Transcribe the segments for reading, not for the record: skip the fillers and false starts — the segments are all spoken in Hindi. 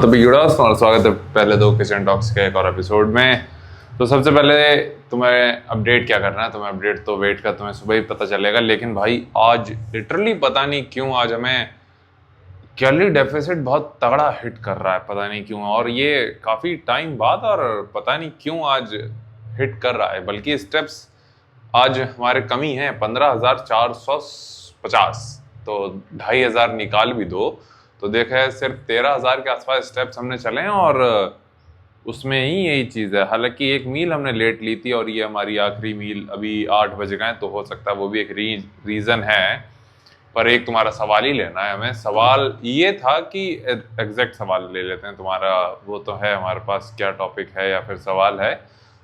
तो बिगड़ास और स्वागत है पहले दो किचन टॉक्स के एक और एपिसोड में। तो सबसे पहले तुम्हें अपडेट क्या करना है, तुम्हें अपडेट तो वेट का तुम्हें सुबह ही पता चलेगा। लेकिन भाई आज लिटरली पता नहीं क्यों आज हमें कैलोरी डेफिसिट बहुत तगड़ा हिट कर रहा है, पता नहीं क्यों। और ये काफ़ी टाइम बाद और पता नहीं क्यों आज हिट कर रहा है। बल्कि स्टेप्स आज हमारे कमी है 15,450, तो 2,500 निकाल भी दो तो देखा सिर्फ 13,000 के आसपास स्टेप्स हमने चले हैं। और उसमें ही यही चीज़ है। हालांकि एक मील हमने लेट ली थी और ये हमारी आखिरी मील अभी 8 बजे का है, तो हो सकता है वो भी एक रीज़न है। पर एक तुम्हारा सवाल ही लेना है हमें। सवाल ये था कि एग्जैक्ट सवाल ले लेते हैं तुम्हारा, वो तो है हमारे पास, क्या टॉपिक है या फिर सवाल है।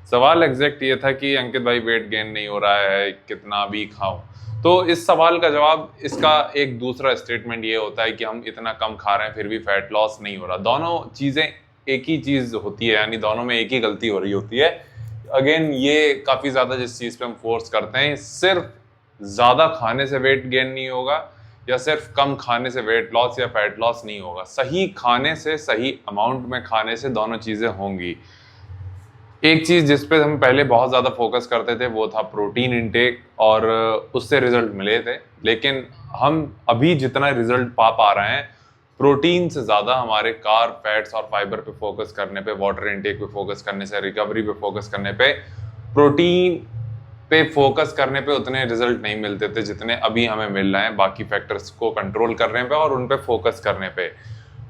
सवाल एग्जैक्ट ये था कि अंकित भाई वेट गेन नहीं हो रहा है, कितना भी खाऊं। तो इस सवाल का जवाब, इसका एक दूसरा स्टेटमेंट ये होता है कि हम इतना कम खा रहे हैं फिर भी फैट लॉस नहीं हो रहा। दोनों चीज़ें एक ही चीज़ होती है, यानी दोनों में एक ही गलती हो रही होती है। अगेन ये काफ़ी ज़्यादा जिस चीज़ पे हम फोर्स करते हैं, सिर्फ ज़्यादा खाने से वेट गेन नहीं होगा या सिर्फ कम खाने से वेट लॉस या फैट लॉस नहीं होगा। सही खाने से, सही अमाउंट में खाने से दोनों चीज़ें होंगी। एक चीज़ जिस पे हम पहले बहुत ज़्यादा फोकस करते थे वो था प्रोटीन इंटेक, और उससे रिजल्ट मिले थे। लेकिन हम अभी जितना रिजल्ट पा रहे हैं प्रोटीन से ज़्यादा हमारे कार्ब, फैट्स और फाइबर पे फोकस करने पे, वाटर इंटेक पे फोकस करने से, रिकवरी पे फोकस करने पे, प्रोटीन पे फोकस करने पे उतने रिजल्ट नहीं मिलते थे जितने अभी हमें मिल रहे हैं बाकी फैक्टर्स को कंट्रोल करने पे और उन पे फोकस करने पे।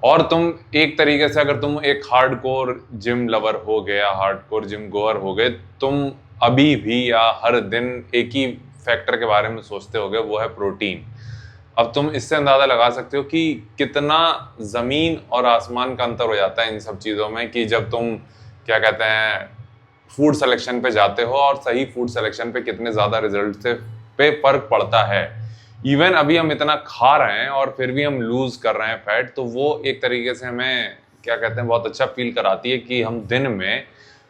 और तुम एक तरीके से, अगर तुम एक हार्डकोर जिम लवर हो गए या हार्डकोर जिम गोअर हो गए, तुम अभी भी या हर दिन एक ही फैक्टर के बारे में सोचते होगे, वो है प्रोटीन। अब तुम इससे अंदाजा लगा सकते हो कि कितना जमीन और आसमान का अंतर हो जाता है इन सब चीज़ों में, कि जब तुम क्या कहते हैं फूड सिलेक्शन पे जाते हो और सही फूड सिलेक्शन पे कितने ज़्यादा रिजल्ट से पे फर्क पड़ता है। इवन अभी हम इतना खा रहे हैं और फिर भी हम लूज कर रहे हैं फैट, तो वो एक तरीके से हमें क्या कहते हैं बहुत अच्छा फील कराती है कि हम दिन में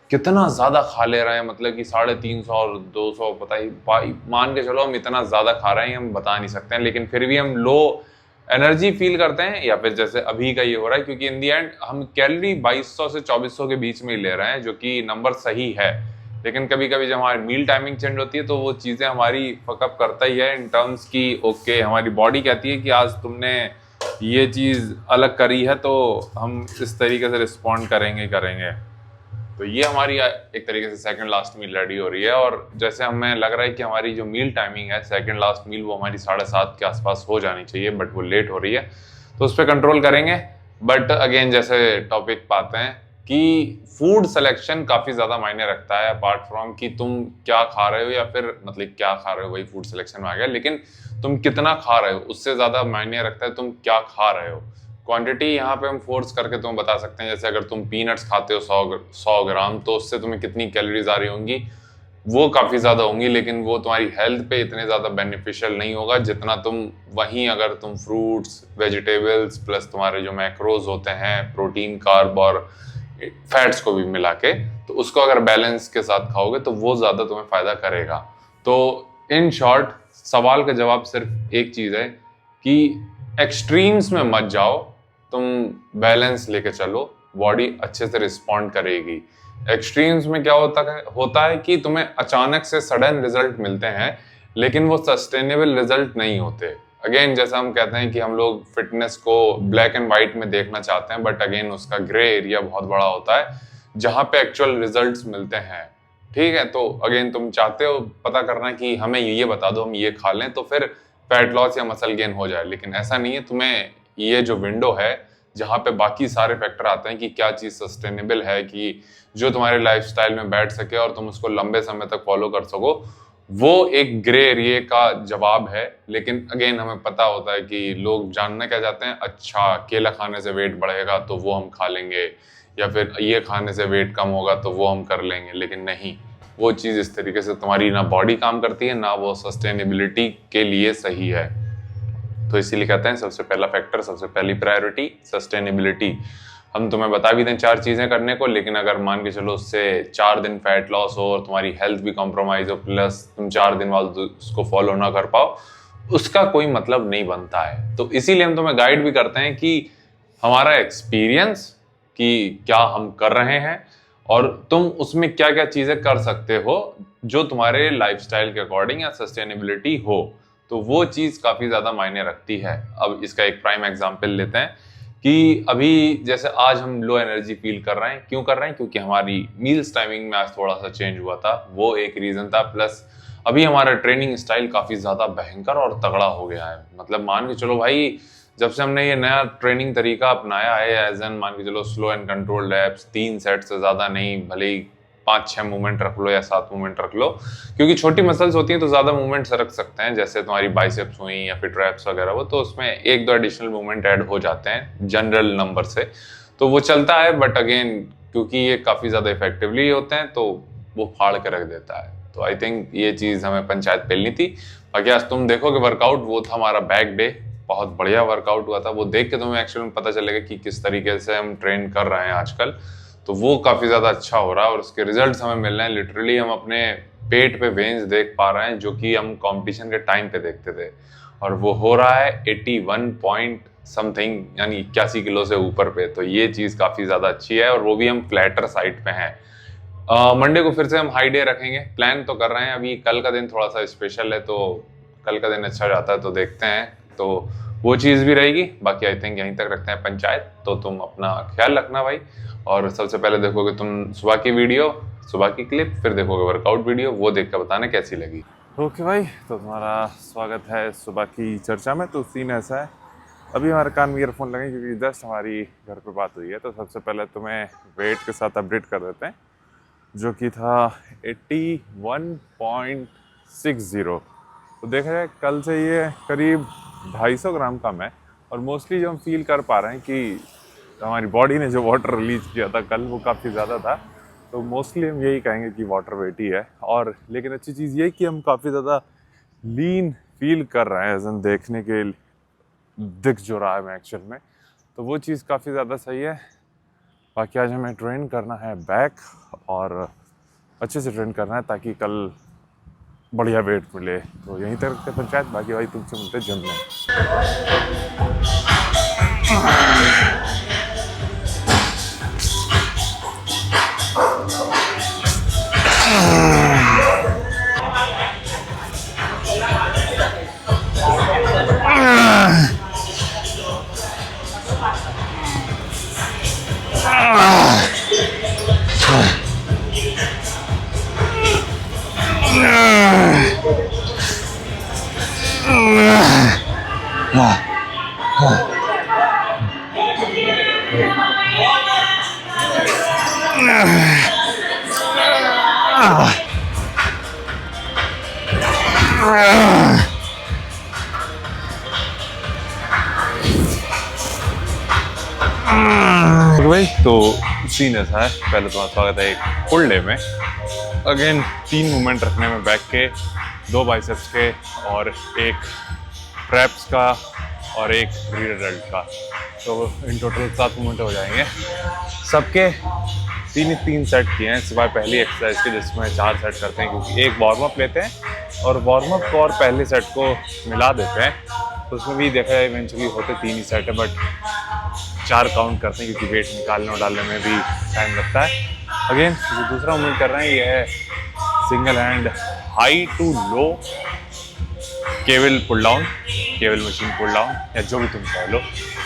कितना ज्यादा खा ले रहे हैं। मतलब कि 350 और 200, पता ही भाई, मान के चलो हम इतना ज्यादा खा रहे हैं हम बता नहीं सकते हैं, लेकिन फिर भी हम लो एनर्जी फील करते हैं। या फिर जैसे अभी का ये हो रहा है, क्योंकि इन दी एंड हम कैलोरी 2200 से 2400 के बीच में ही ले रहे हैं, जो कि नंबर सही है। लेकिन कभी कभी जब हमारी मील टाइमिंग चेंज होती है तो वो चीज़ें हमारी फकअप करता ही है इन टर्म्स की। ओके, हमारी बॉडी कहती है कि आज तुमने ये चीज़ अलग करी है तो हम इस तरीके से रिस्पॉन्ड करेंगे। तो ये हमारी एक तरीके से सेकंड लास्ट मील रेडी हो रही है। और जैसे हमें लग रहा है कि हमारी जो मील टाइमिंग है सेकंड लास्ट मील, वो हमारी 7:30 के आसपास हो जानी चाहिए, बट वो लेट हो रही है, तो उस पर कंट्रोल करेंगे। बट अगेन जैसे टॉपिक पाते हैं कि फूड सिलेक्शन काफ़ी ज़्यादा मायने रखता है, अपार्ट फ्रॉम कि तुम क्या खा रहे हो, या फिर मतलब क्या खा रहे हो वही फूड सिलेक्शन में आ गया, लेकिन तुम कितना खा रहे हो उससे ज़्यादा मायने रखता है तुम क्या खा रहे हो। क्वांटिटी यहाँ पे हम फोर्स करके तुम्हें बता सकते हैं। जैसे अगर तुम पीनट्स खाते हो 100 ग्राम, तो उससे तुम्हें कितनी कैलोरीज आ रही होंगी, वो काफ़ी ज़्यादा होंगी, लेकिन वो तुम्हारी हेल्थ पे इतने ज़्यादा बेनिफिशियल नहीं होगा जितना तुम वहीं अगर तुम फ्रूट्स, वेजिटेबल्स प्लस तुम्हारे जो मैक्रोज होते हैं, प्रोटीन, कार्ब और फैट्स को भी मिला के, तो उसको अगर बैलेंस के साथ खाओगे तो वो ज़्यादा तुम्हें फ़ायदा करेगा। तो इन शॉर्ट सवाल का जवाब सिर्फ एक चीज़ है कि एक्सट्रीम्स में मत जाओ, तुम बैलेंस लेके चलो, बॉडी अच्छे से रिस्पॉन्ड करेगी। एक्सट्रीम्स में क्या होता है कि तुम्हें अचानक से सडन रिजल्ट मिलते हैं, लेकिन वो सस्टेनेबल रिजल्ट नहीं होते। अगेन जैसा हम कहते हैं कि हम लोग फिटनेस को ब्लैक एंड व्हाइट में देखना चाहते हैं, बट अगेन उसका ग्रे एरिया बहुत बड़ा होता है जहाँ पे एक्चुअल रिजल्ट्स मिलते हैं। ठीक है, तो अगेन तुम चाहते हो पता करना कि हमें ये बता दो, हम ये खा लें तो फिर फैट लॉस या मसल गेन हो जाए, लेकिन ऐसा नहीं है। तुम्हें ये जो विंडो है जहाँ पे बाकी सारे फैक्टर आते हैं कि क्या चीज़ सस्टेनेबल है, कि जो तुम्हारे लाइफस्टाइल में बैठ सके और तुम उसको लंबे समय तक फॉलो कर सको, वो एक ग्रे एरिया का जवाब है। लेकिन अगेन हमें पता होता है कि लोग जानना क्या चाहते हैं, अच्छा केला खाने से वेट बढ़ेगा तो वो हम खा लेंगे, या फिर ये खाने से वेट कम होगा तो वो हम कर लेंगे। लेकिन नहीं, वो चीज़ इस तरीके से तुम्हारी ना बॉडी काम करती है, ना वो सस्टेनेबिलिटी के लिए सही है। तो इसीलिए कहते हैं सबसे पहला फैक्टर, सबसे पहली प्रायोरिटी सस्टेनेबिलिटी। हम तुम्हें बता भी दें 4 चीज़ें करने को, लेकिन अगर मान के चलो उससे 4 दिन फैट लॉस हो और तुम्हारी हेल्थ भी कॉम्प्रोमाइज हो, प्लस तुम 4 दिन बाद उसको फॉलो ना कर पाओ, उसका कोई मतलब नहीं बनता है। तो इसीलिए हम तुम्हें गाइड भी करते हैं कि हमारा एक्सपीरियंस कि क्या हम कर रहे हैं और तुम उसमें क्या क्या चीजें कर सकते हो जो तुम्हारे लाइफस्टाइल के अकॉर्डिंग या सस्टेनेबिलिटी हो। तो वो चीज काफी ज्यादा मायने रखती है। अब इसका एक प्राइम एग्जांपल लेते हैं कि अभी जैसे आज हम लो एनर्जी फील कर रहे हैं, क्यों कर रहे हैं? क्योंकि हमारी मील्स टाइमिंग में आज थोड़ा सा चेंज हुआ था, वो एक रीजन था। प्लस अभी हमारा ट्रेनिंग स्टाइल काफी ज्यादा भयंकर और तगड़ा हो गया है। मतलब मान के चलो भाई, जब से हमने ये नया ट्रेनिंग तरीका अपनाया है, एज एन मान के चलो slow and controlled apps, 3 set से ज्यादा नहीं, भले ही 5-6 मूवमेंट रख लो या 7 मूवमेंट रख लो, क्योंकि छोटी मसल्स होती हैं तो ज्यादा मूवमेंट्स रख सकते हैं, जैसे तुम्हारी बाइसेप्स हुई या फिर ट्रैप्स वगैरह, वो तो उसमें 1-2 एडिशनल मूवमेंट ऐड हो जाते हैं जनरल नंबर से, तो वो चलता है। बट अगेन क्योंकि ये काफी ज्यादा इफेक्टिवली होते हैं तो वो फाड़ के रख देता है। तो आई थिंक ये चीज हमें पंचायत पेलनी थी। बाकी आज तुम देखोगे वर्कआउट, वो था हमारा बैक डे, बहुत बढ़िया वर्कआउट हुआ था। वो देख के तुम्हें एक्चुअली में पता चलेगा कि किस तरीके से हम ट्रेन कर रहे हैं आजकल। तो वो काफी ज्यादा अच्छा हो रहा है और उसके रिजल्ट्स हमें मिल रहे हैं। लिटरली हम अपने पेट पे वेन्स देख पा रहे हैं, जो कि हम कंपटीशन के टाइम पे देखते थे, और वो हो रहा है 81 पॉइंट समथिंग, यानी 81 किलो से ऊपर पे। तो ये चीज काफी ज्यादा अच्छी है और वो भी हम फ्लैटर साइड पे हैं। मंडे को फिर से हम हाई डे रखेंगे, प्लान तो कर रहे हैं। अभी कल का दिन थोड़ा सा स्पेशल है, तो कल का दिन अच्छा जाता है तो देखते हैं, तो वो चीज़ भी रहेगी। बाकी आई थिंक यहीं तक रखते हैं पंचायत। तो तुम अपना ख्याल रखना भाई, और सबसे पहले देखोगे तुम सुबह की वीडियो, सुबह की क्लिप, फिर देखोगे वर्कआउट वीडियो, वो देख कर बताना कैसी लगी। ओके भाई, तो तुम्हारा स्वागत है सुबह की चर्चा में। तो सीन ऐसा है, अभी हमारे कान में ईयरफोन लगे क्योंकि जस्ट हमारी घर पे बात हुई है। तो सबसे पहले तुम्हें वेट के साथ अपडेट कर देते हैं, जो कि था 81.60। तो देखा जाए कल से ये करीब 250 ग्राम कम है। और मोस्टली जो हम फील कर पा रहे हैं कि हमारी बॉडी ने जो वाटर रिलीज किया था कल, वो काफ़ी ज़्यादा था। तो मोस्टली हम यही कहेंगे कि वाटर वेट ही है। और लेकिन अच्छी चीज़ ये कि हम काफ़ी ज़्यादा लीन फील कर रहे हैं, एज देखने के दिख जो रहा है एक्चुअल में, तो वो चीज़ काफ़ी ज़्यादा सही है। बाकी आज हमें ट्रेन करना है बैक, और अच्छे से ट्रेन करना है ताकि कल बढ़िया वेट मिले। तो यहीं तक रखते पंचायत। बाकी भाई तुमसे मिलते जिम में। भाई तो सीन ऐसा है, पहले तुम्हारा स्वागत है एक फुल डे में। अगेन 3 मूवमेंट रखने में, बैक के, 2 बाइसेप्स के, और एक ट्रैप्स का, और एक रीड डेल्ट का। तो इन टोटल 7 मूवमेंट हो जाएंगे। सबके 3 सेट किए हैं सिवाय पहली एक्सरसाइज के, जिसमें 4 सेट करते हैं, क्योंकि एक वार्म अप लेते हैं और वार्म अप को और पहले सेट को मिला देते हैं। तो उसमें भी देखा जाए इवेंचुअली होते 3 ही सेट है, बट 4 काउंट करते हैं क्योंकि वेट निकालने और डालने में भी टाइम लगता है। अगेन जो दूसरा मूवमेंट कर रहे हैं ये है single hand high to low cable pull down, cable machine pull down, या जो भी तुम कह लो।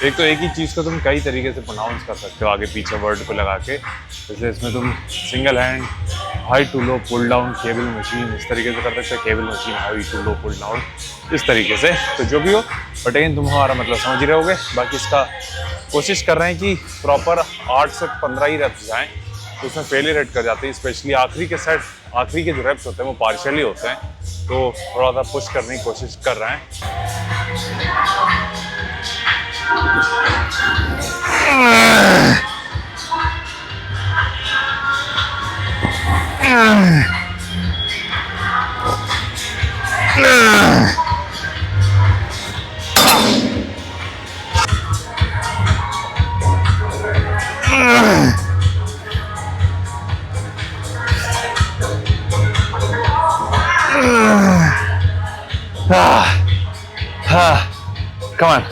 एक तो एक ही चीज़ को तुम कई तरीके से प्रोनाउंस कर सकते हो आगे पीछे वर्ड को लगा के। जैसे इसमें तुम single hand high to low pull down cable machine इस तरीके से कर सकते हो, cable machine high to low pull down इस तरीके से। तो जो भी हो, बट अगेन तुम हमारा मतलब समझ ही रहोगे। बाकी इसका कोशिश कर रहे हैं कि प्रॉपर 8 से 15 ही रेप्स जाएँ, तो उसमें फेलियर रेट कर जाते हैं। स्पेशली आखिरी के सेट, आखिरी के जो रेप्स होते हैं वो पार्शियली होते हैं, तो थोड़ा सा पुश करने की कोशिश कर रहे हैं। Come on.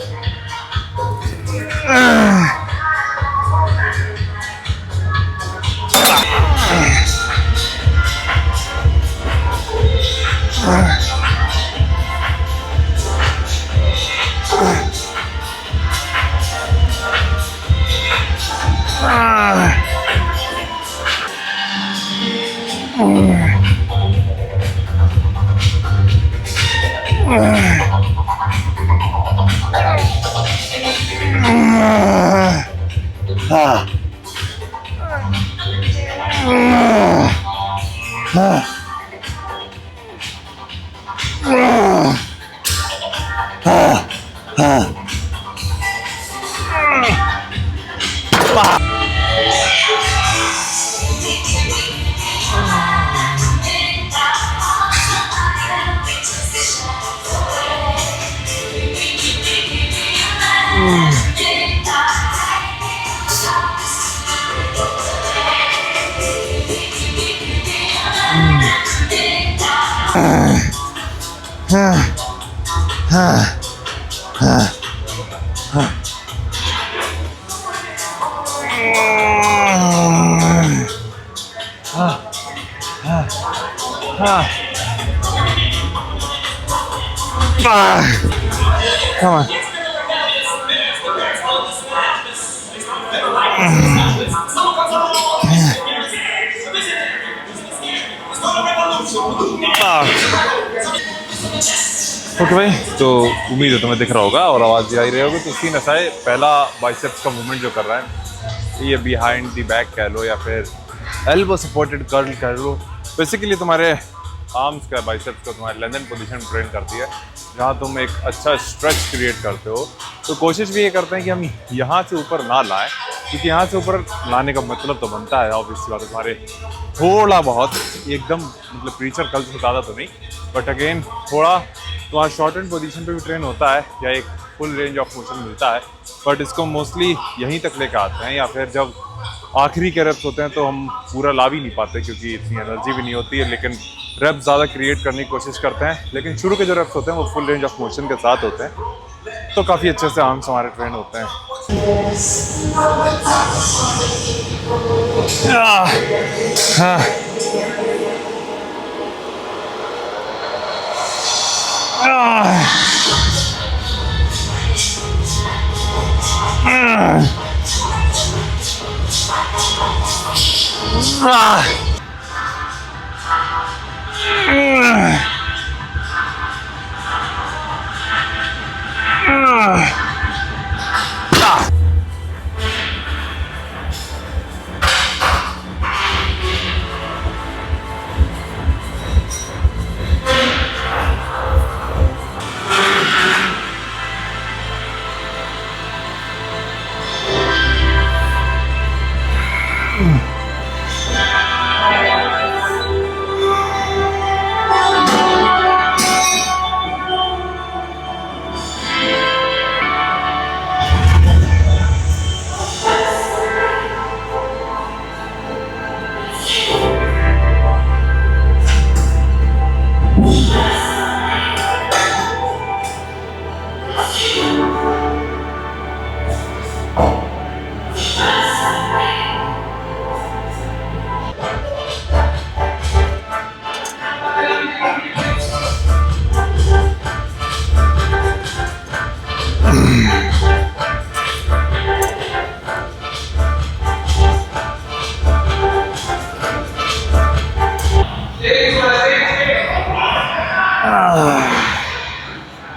Come on. Okay भाई, तो उम्मीद है तुम्हें दिख रहा होगा और आवाज़ भी आ ही रही होगी। तो सीन ऐसा है, पहला बाइसेप्स का मूवमेंट जो कर रहा है ये बिहाइंड द बैक कह लो या फिर एल्बो सपोर्टेड कर्ल कह लो। बेसिकली तुम्हारे आर्म्स का बाइसेप्स को तुम्हारे लेंथन पोजीशन ट्रेन करती है, जहाँ तुम एक अच्छा स्ट्रेच क्रिएट करते हो। तो कोशिश भी ये करते हैं कि हम यहाँ से ऊपर ना लाएं, क्योंकि यहाँ से ऊपर लाने का मतलब तो बनता है ऑब्वियसली बात है तुम्हारे थोड़ा बहुत एकदम मतलब प्रीचर कल से ज़्यादा तो नहीं, बट अगेन थोड़ा तुम्हारा शॉर्ट एंड पोजीशन पे भी ट्रेन होता है या एक फुल रेंज ऑफ मोशन मिलता है। बट इसको मोस्टली यहीं तक लेकर आते हैं, या फिर जब आखिरी के रेप्स होते हैं तो हम पूरा ला भी नहीं पाते क्योंकि इतनी एनर्जी भी नहीं होती है, लेकिन रेप्स ज़्यादा क्रिएट करने की कोशिश करते हैं। लेकिन शुरू के जो रेप्स होते हैं वो फुल रेंज ऑफ मोशन के साथ होते हैं, तो काफ़ी अच्छे से आर्म्स हमारे ट्रेन होते हैं।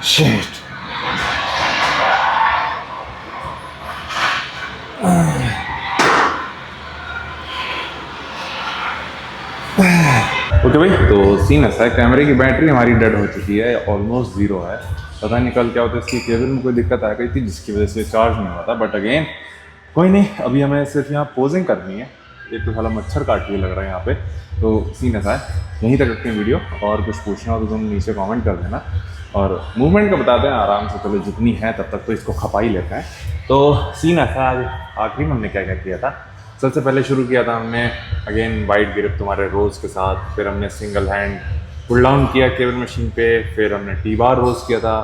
Shit. ओके भाई, तो सीन ऐसा है, कैमरे की बैटरी हमारी डेड हो चुकी है, ऑलमोस्ट ज़ीरो है। पता नहीं कल क्या होता है, इसकी केबल में कोई दिक्कत आ गई थी जिसकी वजह से चार्ज नहीं होता। बट अगेन कोई नहीं, अभी हमें सिर्फ यहाँ पोजिंग करनी है। एक तो साला मच्छर काट लग रहा है यहाँ पे। तो सीन ऐसा है, यहीं तक रखते हैं वीडियो, और कुछ पूछना हो तो तुम नीचे कमेंट कर देना। और मूवमेंट का बताते हैं आराम से, चलो जितनी है तब तक तो इसको खपा ही लेते हैं। तो सीन ऐसा, आज आखिरी में हमने क्या क्या किया था। सबसे पहले शुरू किया था हमने अगेन वाइड ग्रिप तुम्हारे रोज़ के साथ, फिर हमने सिंगल हैंड पुल डाउन किया केबल मशीन पे, फिर हमने टी बार रोज़ किया था,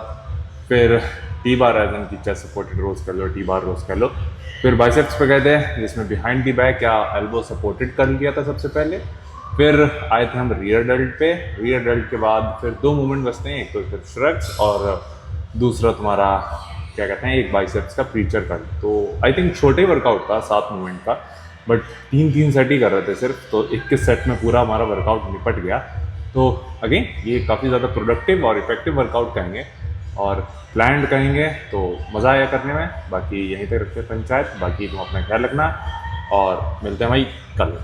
फिर टी बार एज एन की चेस्ट सपोर्टेड रोज़ कर लो, टी बार रोज़ कर लो, फिर बाइसेप्स पे गए थे जिसमें बिहाइंड दी बैक या एल्बो सपोर्टेड कर लिया था सबसे पहले। फिर आए थे हम रियर डेल्ट पे। रियर डेल्ट के बाद फिर 2 मूवमेंट बचते हैं, एक तो फिर श्रग्स और दूसरा तुम्हारा क्या कहते हैं एक बाइसेप्स का प्रीचर कर्ल। तो आई थिंक छोटे वर्कआउट था 7 मूवमेंट का, बट 3 सेट ही कर रहे थे सिर्फ, तो 21 सेट में पूरा हमारा वर्कआउट निपट गया। तो अगेन ये काफ़ी ज़्यादा प्रोडक्टिव और इफेक्टिव वर्कआउट कहेंगे और प्लान्ड कहेंगे, तो मज़ा आया करने में। बाकी यहीं तक रखते हैं पंचायत, बाकी तुम अपना ख्याल रखना और मिलते हैं भाई कल।